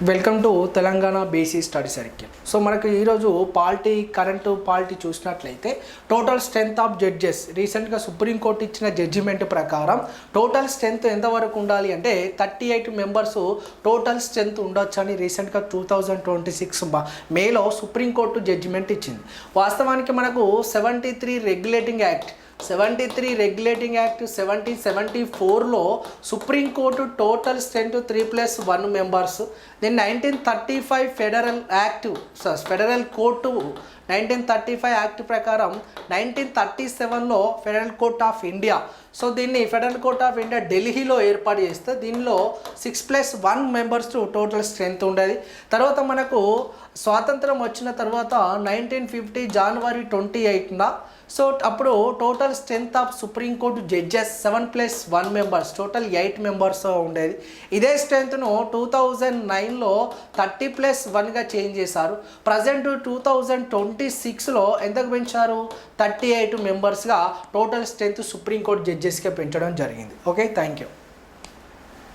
Welcome to Telangana basic study circle. So మనకు ఈరోజు current polity చూసినట్లయితే టోటల్ స్ట్రెంత్ ఆఫ్ జడ్జెస్ రీసెంట్గా సుప్రీంకోర్టు ఇచ్చిన జడ్జిమెంట్ ప్రకారం టోటల్ స్ట్రెంత్ ఎంతవరకు ఉండాలి అంటే 38 మెంబర్స్ టోటల్ స్ట్రెంత్ ఉండొచ్చు అని రీసెంట్గా 2026 మేలో సుప్రీంకోర్టు జడ్జిమెంట్ ఇచ్చింది. వాస్తవానికి మనకు 73 రెగ్యులేటింగ్ యాక్ట్ 1774లో supreme court total strength 3+1 members. Then 1935 federal court 1935 act ప్రకారం 1937లో federal court of India, so దీన్ని ఫెడరల్ కోర్ట్ ఆఫ్ ఇండియా ఢిల్లీలో ఏర్పాటు చేస్తే దీనిలో 6+1 మెంబర్స్ టోటల్ స్ట్రెంత్ ఉండేది. తర్వాత మనకు స్వాతంత్రం వచ్చిన తర్వాత 1950 జనవరి 28న సో అప్పుడు total strength of supreme court judges 7+1 members total 8 members ఉండేది. ఇదే స్ట్రెంత్ను 2009లో 30+1గా చేంజ్ చేశారు. ప్రజెంట్ 2026లో ఎంతకు పెంచారు? 38 మెంబర్స్గా టోటల్ స్ట్రెంత్ సుప్రీంకోర్టు జడ్జెస్గా పెంచడం జరిగింది. Okay, thank you.